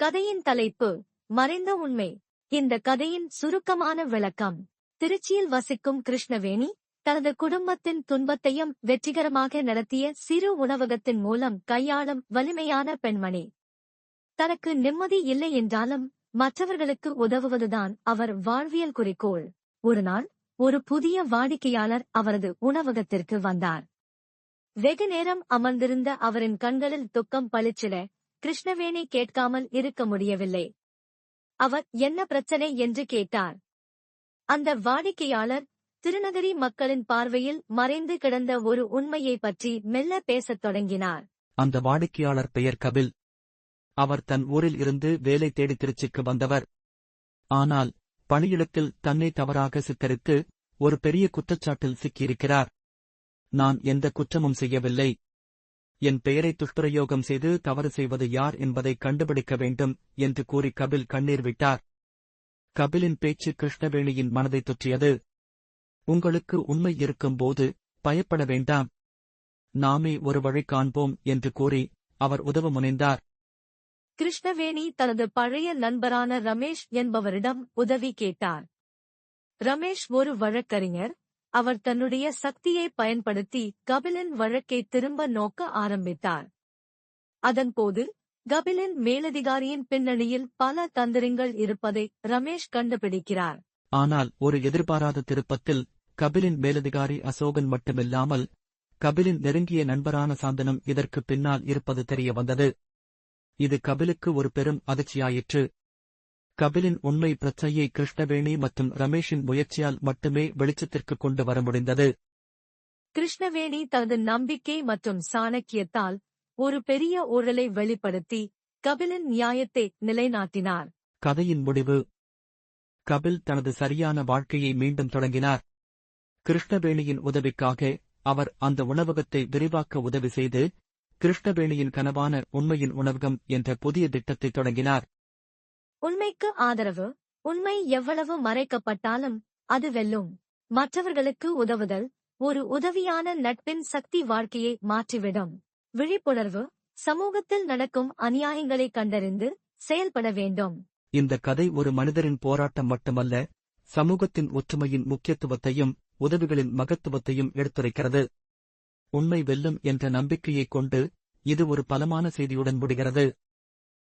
கதையின் தலைப்பு மறைந்த உண்மை. இந்த கதையின் சுருக்கமான விளக்கம். திருச்சியில் வசிக்கும் கிருஷ்ணவேணி தனது குடும்பத்தின் துன்பத்தையும் வெற்றிகரமாக நடத்திய சிறு உணவகத்தின் மூலம் கையாளும் வலிமையான பெண்மணி. தனக்கு நிம்மதி இல்லை என்றாலும் மற்றவர்களுக்கு உதவுவதுதான் அவர் வாழ்வியல் குறிக்கோள். ஒருநாள் ஒரு புதிய வாடிக்கையாளர் அவரது உணவகத்திற்கு வந்தார். வெகு நேரம் அமர்ந்திருந்த அவரின் கண்களில் துக்கம் பளிச்சிட கிருஷ்ணவேணி கேட்காமல் இருக்க முடியவில்லை. அவர் என்ன பிரச்சனை என்று கேட்டார். அந்த வாடிக்கையாளர் திருநகரி மக்களின் பார்வையில் மறைந்து கிடந்த ஒரு உண்மையை பற்றி மெல்ல பேசத் தொடங்கினார். அந்த வாடிக்கையாளர் பெயர் கபில். அவர் தன் ஊரில் இருந்து வேலை தேடி திருச்சிக்கு வந்தவர். ஆனால் பணியிடத்தில் தன்னை தவறாக சித்தரித்து ஒரு பெரிய குற்றச்சாட்டில் சிக்கியிருக்கிறார். நான் எந்த குற்றமும் செய்யவில்லை. என் பெயரை துஷ்பிரயோகம் செய்து தவறு செய்வது யார் என்பதை கண்டுபிடிக்க வேண்டும் என்று கூறி கபில் கண்ணீர் விட்டார். கபிலின் பேச்சு கிருஷ்ணவேணியின் மனதை தொற்றியது. உங்களுக்கு உண்மை இருக்கும்போது பயப்பட வேண்டாம், நாமே ஒரு வழி காண்போம் என்று கூறி அவர் உதவ முனைந்தார். கிருஷ்ணவேணி தனது பழைய நண்பரான ரமேஷ் என்பவரிடம் உதவி கேட்டார். ரமேஷ் ஒரு வழக்கறிஞர். அவர் தன்னுடைய சக்தியை பயன்படுத்தி கபிலின் வழக்கை திரும்ப நோக்க ஆரம்பித்தார். அதன்போது கபிலின் மேலதிகாரியின் பின்னணியில் பல தந்திரங்கள் இருப்பதை ரமேஷ் கண்டுபிடிக்கிறார். ஆனால் ஒரு எதிர்பாராத திருப்பத்தில் கபிலின் மேலதிகாரி அசோகன் மட்டுமில்லாமல் கபிலின் நெருங்கிய நண்பரான சாந்தனும் இதற்கு பின்னால் இருப்பது தெரிய வந்தது. இது கபிலுக்கு ஒரு பெரும் அதிர்ச்சியாயிற்று. கபிலின் உண்மை பிரச்சனையை கிருஷ்ணவேணி மற்றும் ரமேஷின் முயற்சியால் மட்டுமே வெளிச்சத்திற்கு கொண்டு வர முடிந்தது. கிருஷ்ணவேணி தனது நம்பிக்கை மற்றும் சாணக்கியத்தால் ஒரு பெரிய ஊழலை வெளிப்படுத்தி கபிலின் நியாயத்தை நிலைநாட்டினார். கதையின் முடிவு. கபில் தனது சரியான வாழ்க்கையை மீண்டும் தொடங்கினார். கிருஷ்ணவேணியின் உதவிக்காக அவர் அந்த உணவகத்தை விரிவாக்க உதவி செய்து கிருஷ்ணவேணியின் கனவான உண்மையின் உணவகம் என்ற புதிய திட்டத்தை தொடங்கினார். உண்மைக்கு ஆதரவு. உண்மை எவ்வளவு மறைக்கப்பட்டாலும் அது வெல்லும். மற்றவர்களுக்கு உதவுதல் ஒரு உதவியான நட்பின் சக்தி வாழ்க்கையை மாற்றிவிடும். விழிப்புணர்வு. சமூகத்தில் நடக்கும் அநியாயங்களை கண்டறிந்து செயல்பட வேண்டும். இந்த கதை ஒரு மனிதரின் போராட்டம் மட்டுமல்ல, சமூகத்தின் ஒற்றுமையின் முக்கியத்துவத்தையும் உதவிகளின் மகத்துவத்தையும் எடுத்துரைக்கிறது. உண்மை வெல்லும் என்ற நம்பிக்கையைக் கொண்டு இது ஒரு பலமான செய்தியுடன் முடிகிறது.